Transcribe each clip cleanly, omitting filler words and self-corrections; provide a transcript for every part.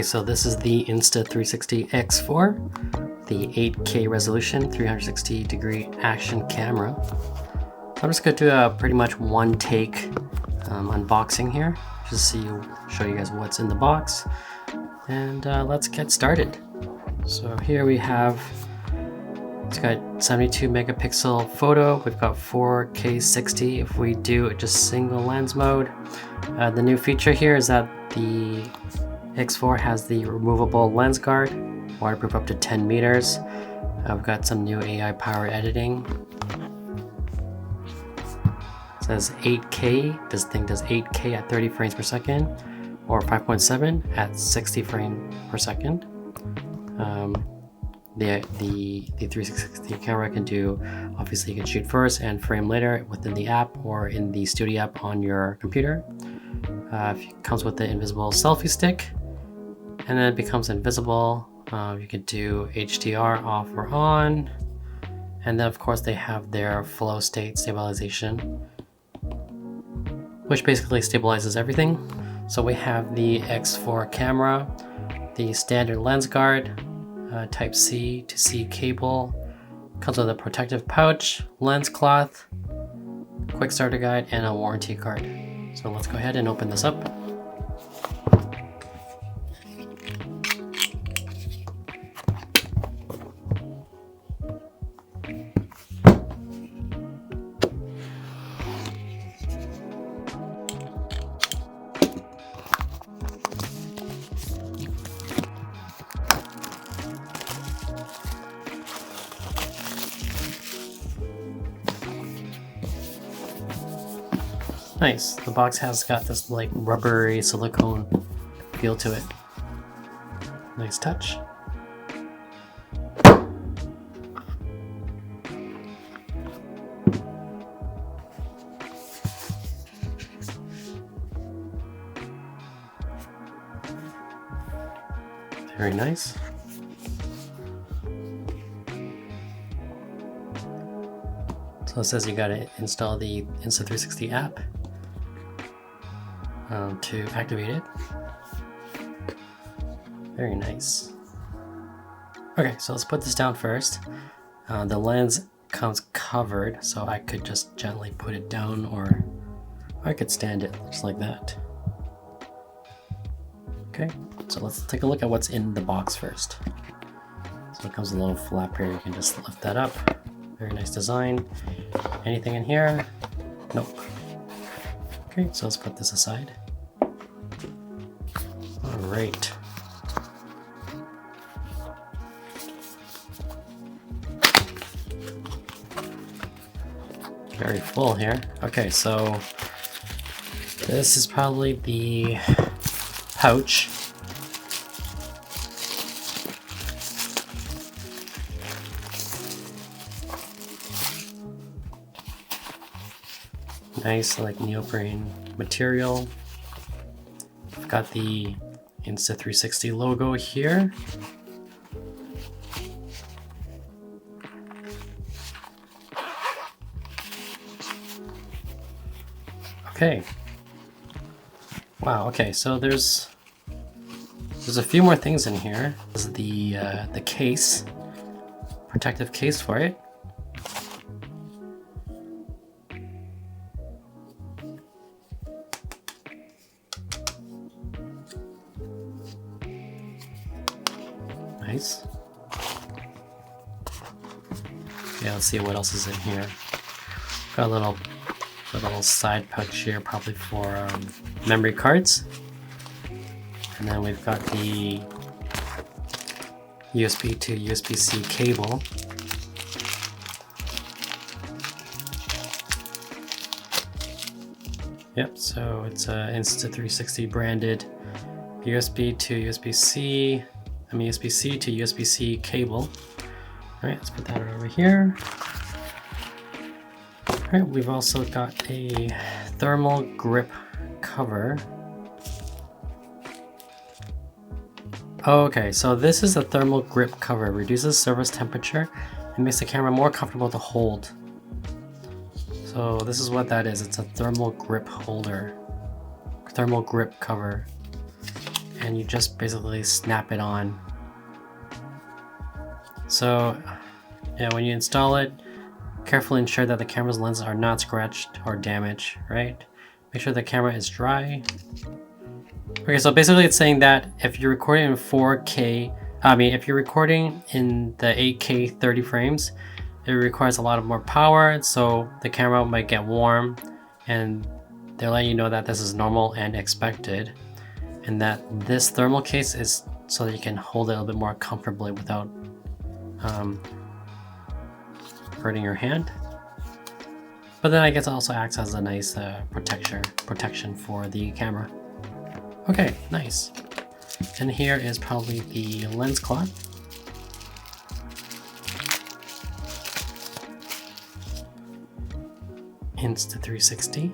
Okay, so this is the Insta360 X4, the 8K resolution, 360 degree action camera. So I'm just going to do a pretty much one take unboxing here, just to show you guys what's in the box. And let's get started. So here we have, it's got 72 megapixel photo. We've got 4K 60 if we do just single lens mode. The new feature here is that the X4 has the removable lens guard, waterproof up to 10 meters. I've got some new AI powered editing. It says 8K. This thing does 8K at 30 frames per second, or 5.7 at 60 frames per second. The 360 camera can do, obviously you can shoot first and frame later within the app or in the studio app on your computer. It comes with the Invisible Selfie Stick, and then it becomes invisible. You can do HDR off or on, and then of course they have their flow state stabilization, which basically stabilizes everything. So we have the X4 camera, the standard lens guard, Type C to C cable, comes with a protective pouch, lens cloth, quick starter guide, and a warranty card. So let's go ahead and open this up. Nice. The box has got this like rubbery silicone feel to it. Nice touch. Very nice. So it says you gotta install the Insta360 app to activate it. Very nice. Okay, so let's put this down first. The lens comes covered, so I could just gently put it down, or I could stand it just like that. Okay, so let's take a look at what's in the box first. So it comes with a little flap here, you can just lift that up. Very nice design. Anything in here? Nope. Okay, so let's put this aside. All right. Very full here. Okay, so this is probably the pouch. Nice, like neoprene material. I've got the Insta360 logo here. Okay. Wow. Okay. So there's a few more things in here. This is the case, protective case for it. Nice. Yeah, let's see what else is in here. Got a little side pouch here, probably for memory cards. And then we've got the USB to USB-C cable. Yep, so it's a Insta360 branded USB to USB-C. USB-C to USB-C cable. All right, let's put that over here. All right, we've also got a thermal grip cover. Okay, so this is a thermal grip cover. Reduces surface temperature and makes the camera more comfortable to hold. So this is what that is. It's a thermal grip holder, thermal grip cover. and you just basically snap it on. So yeah, when you install it, carefully ensure that the camera's lenses are not scratched or damaged, right? Make sure the camera is dry. Okay, so basically it's saying that if you're recording in 4K, if you're recording in the 8K 30 frames, it requires a lot more power, so the camera might get warm, and they're letting you know that this is normal and expected, and that this thermal case is so that you can hold it a little bit more comfortably without hurting your hand. But then I guess it also acts as a nice protection for the camera. Okay, nice. And here is probably the lens cloth. Insta360.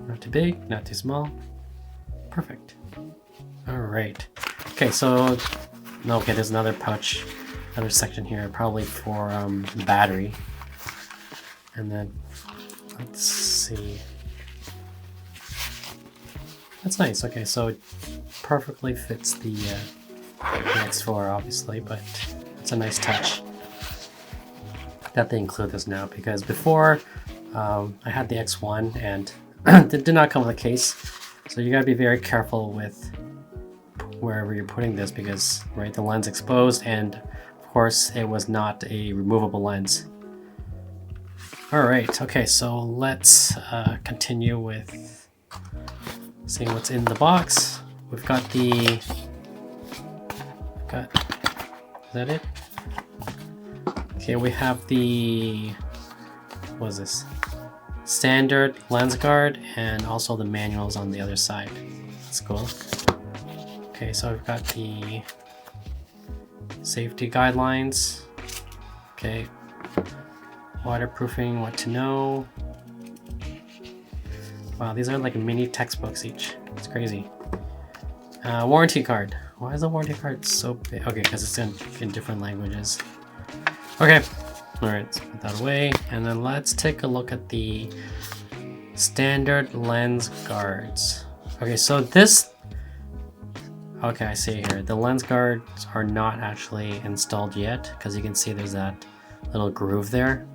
Not too big, not too small. Perfect. All right. Okay, so okay, there's another pouch, another section here, probably for battery. And then let's see. That's nice. Okay, so it perfectly fits the X4, obviously, but it's a nice touch that they include this now, because before I had the X1 and it did not come with a case, so you gotta be very careful with wherever you're putting this, because right, the lens exposed, and of course it was not a removable lens. All right, okay, so let's continue with seeing what's in the box. We've got is that it? Okay, we have the, what is this? Standard lens guard, and also the manuals on the other side. That's cool. Okay, so we've got the safety guidelines. Okay, waterproofing, what to know. Wow, these are like mini textbooks each. It's crazy. Warranty card. Why is the warranty card so big? Okay, because it's in different languages. Okay, all right, let's put that away. And then let's take a look at the standard lens guards. Okay, so this, okay, I see here. The lens guards are not actually installed yet, because you can see there's that little groove there.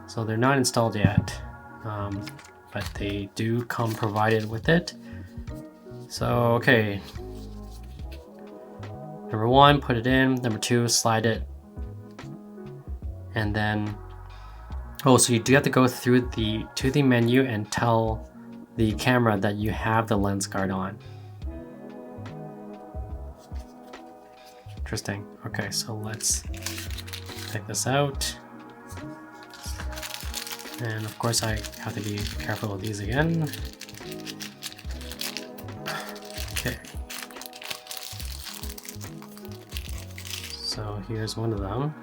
So they're not installed yet, but they do come provided with it. So, okay. Number 1, put it in. Number 2, slide it. And then, oh, so you do have to go through to the menu and tell the camera that you have the lens guard on. Interesting. Okay, so let's take this out. And of course I have to be careful with these again. Okay. So here's one of them.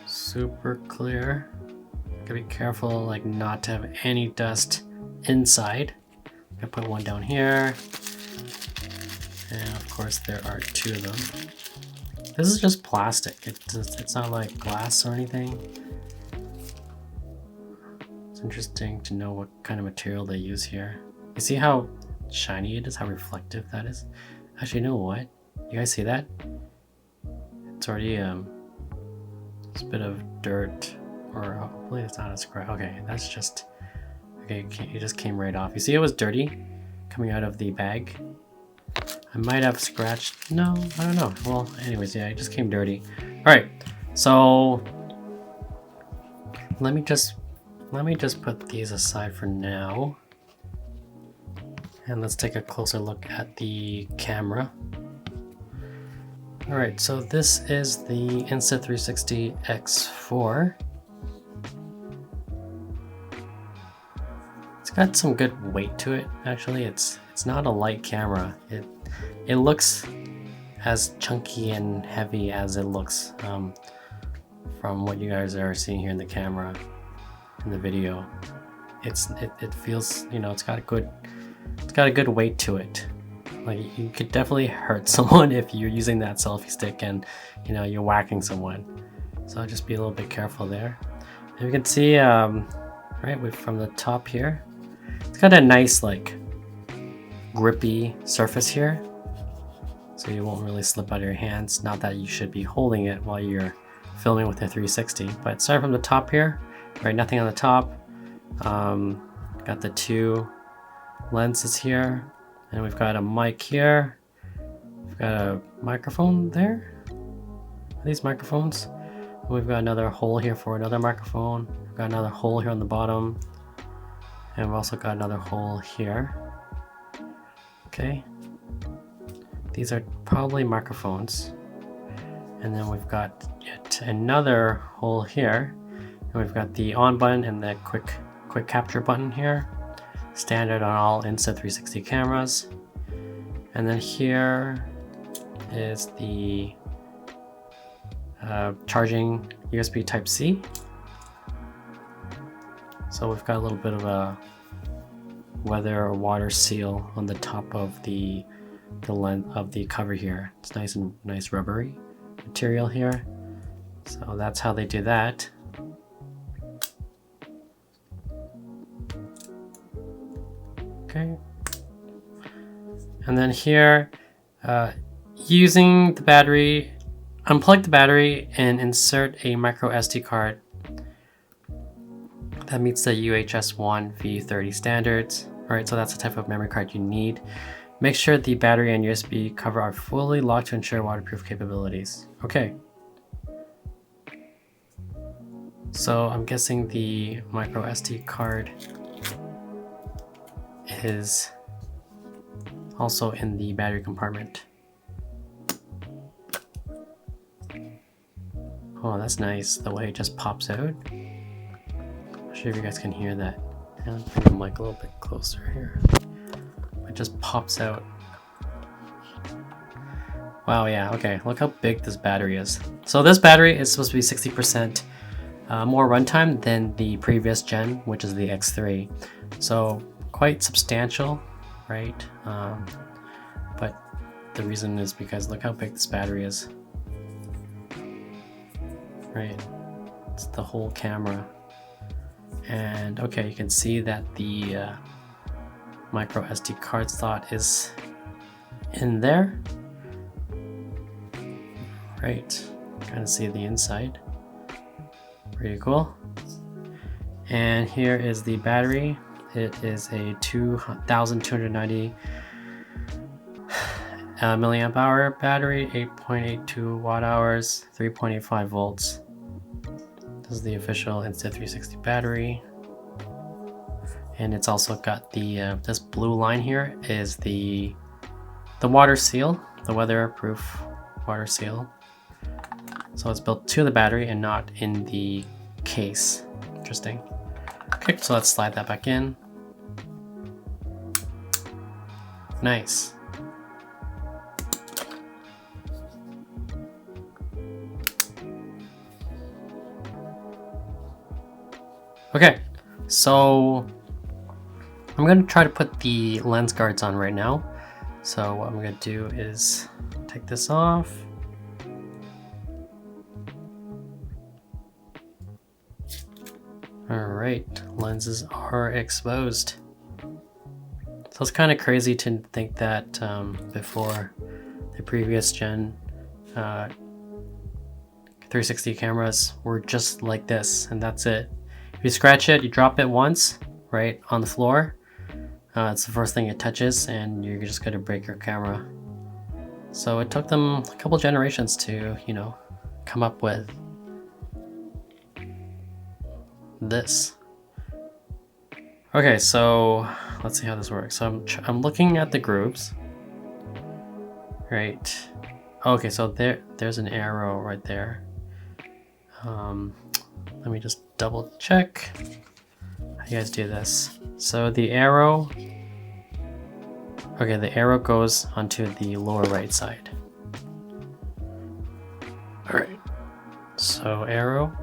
Super clear. Gotta be careful, like, not to have any dust inside. I put one down here, and of course there are 2 of them. This is just plastic. It's not like glass or anything. It's interesting to know what kind of material they use here. You see how shiny it is, how reflective that is? Actually, you know what? You guys see that? It's already it's a bit of dirt, or hopefully it's not a scratch. Okay, that's just, okay, it just came right off. You see it was dirty coming out of the bag? I might have scratched, no, I don't know. Well, anyways, yeah, it just came dirty. All right, so let me just put these aside for now. And let's take a closer look at the camera. All right, so this is the Insta360 X4. It's got some good weight to it, actually. It's not a light camera. It looks as chunky and heavy as it looks from what you guys are seeing here in the camera, in the video. It feels, you know, it's got a good weight to it. Like, you could definitely hurt someone if you're using that selfie stick and, you know, you're whacking someone. So just be a little bit careful there. And you can see right? From the top here, it's got a nice like grippy surface here, so you won't really slip out of your hands. Not that you should be holding it while you're filming with a 360, but starting from the top here, right? Nothing on the top. Got the two lenses here, and we've got a mic here. We've got a microphone there. Are these microphones? We've got another hole here for another microphone. We've got another hole here on the bottom, and we've also got another hole here. Okay, these are probably microphones. And then we've got yet another hole here, and we've got the on button and the quick capture button here, standard on all Insta360 cameras. And then here is the charging USB Type-C. So we've got a little bit of a weather or water seal on the top of the lens of the cover here. It's nice rubbery material here. So that's how they do that. Okay. And then here, using the battery, unplug the battery and insert a micro SD card that meets the UHS-1 V30 standards. All right, so that's the type of memory card you need. Make sure the battery and USB cover are fully locked to ensure waterproof capabilities. Okay. So I'm guessing the micro SD card is also in the battery compartment. Oh, that's nice, the way it just pops out. I'm sure if you guys can hear that. I'll bring the mic a little bit closer here. It just pops out. Wow, yeah, okay, look how big this battery is. So this battery is supposed to be 60% more runtime than the previous gen, which is the X3. So quite substantial, right? But the reason is because look how big this battery is. Right, it's the whole camera. And okay, you can see that the micro SD card slot is in there. Right, kind of see the inside. Pretty cool. And here is the battery. It is a 2290 milliamp hour battery, 8.82 watt hours, 3.85 volts. This is the official Insta360 battery. And it's also got the this blue line here is the water seal, the weatherproof water seal. So it's built to the battery and not in the case. Interesting. Okay, so let's slide that back in. Nice. Okay, so I'm going to try to put the lens guards on right now. So what I'm going to do is take this off. All right, lenses are exposed. So it's kind of crazy to think that before the previous gen 360 cameras were just like this, and that's it. If you scratch it, you drop it once, right, on the floor, it's the first thing it touches, and you're just going to break your camera. So it took them a couple generations to, you know, come up with this. Okay, so let's see how this works. So I'm looking at the groups, right? Okay, so there's an arrow right there. Let me just double check how you guys do this. So the arrow, okay, the arrow goes onto the lower right side. All right, so arrow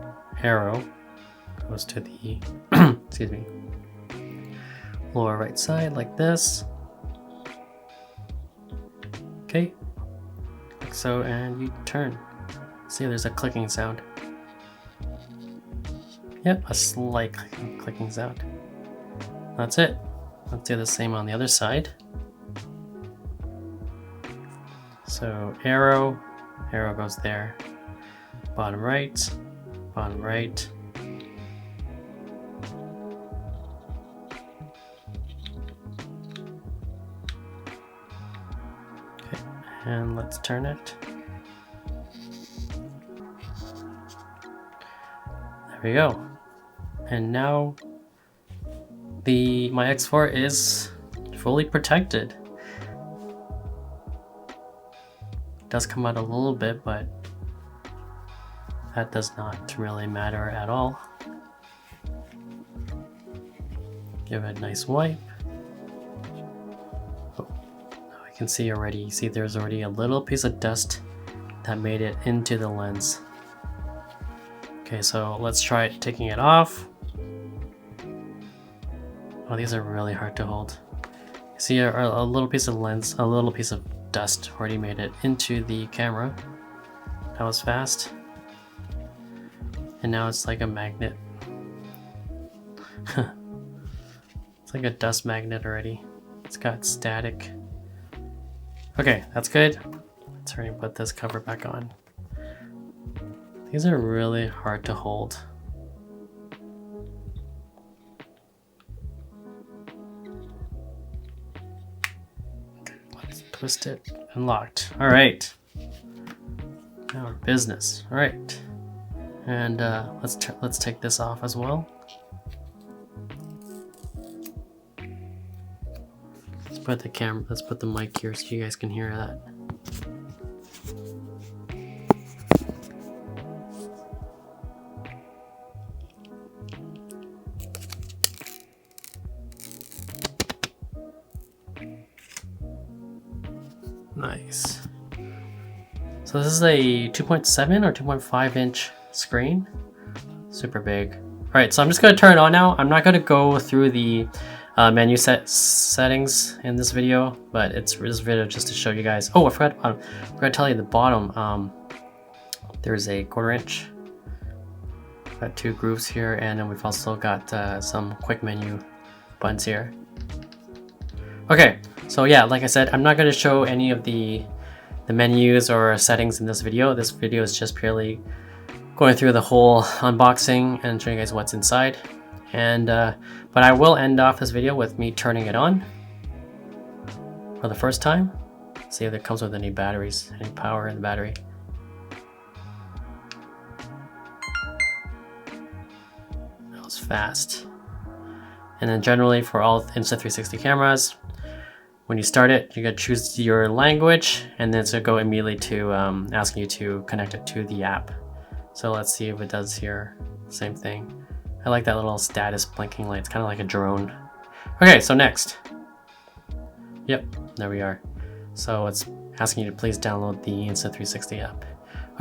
goes to the excuse me, lower right side like this. Okay, like so, and you turn. See, there's a clicking sound. Yep, a slight clicking sound. That's it. Let's do the same on the other side. So arrow goes there. Bottom right, bottom right. Okay, and let's turn it. There we go. And now my X4 is fully protected. It does come out a little bit, but that does not really matter at all. Give it a nice wipe. Oh, I can see already. See, there's already a little piece of dust that made it into the lens. Okay, so let's try taking it off. Oh, these are really hard to hold. See, a little piece of lens, a little piece of dust already made it into the camera. That was fast. And now it's like a magnet. It's like a dust magnet already. It's got static. Okay, that's good. Let's hurry and put this cover back on. These are really hard to hold. Let's twist it and locked. All right. Now our business. All right. And let's take this off as well. Let's put the camera. Let's put the mic here so you guys can hear that. Nice. So this is a 2.7 or 2.5 inch screen. Super big. All right, so I'm just gonna turn it on now. I'm not gonna go through the menu settings in this video, but it's this video just to show you guys. Oh, I forgot to tell you the bottom. There's a 1/4 inch. Got 2 grooves here, and then we've also got some quick menu buttons here. Okay, so yeah, like I said, I'm not going to show any of the menus or settings in this video. This video is just purely going through the whole unboxing and showing you guys what's inside. And but I will end off this video with me turning it on for the first time. See if it comes with any batteries, any power in the battery. That was fast. And then generally for all Insta360 cameras, when you start it, you gotta choose your language, and then it's gonna go immediately to asking you to connect it to the app. So let's see if it does here. Same thing. I like that little status blinking light. It's kind of like a drone. Okay, so next. Yep, there we are. So it's asking you to please download the Insta360 app.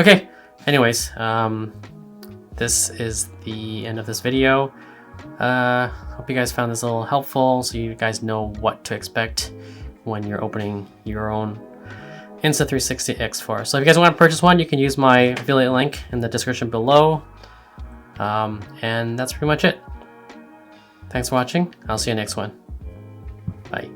Okay, anyways, this is the end of this video. Hope you guys found this a little helpful, so you guys know what to expect when you're opening your own Insta360 X4. So if you guys want to purchase one, you can use my affiliate link in the description below. And that's pretty much it. Thanks for watching. I'll see you next one. Bye.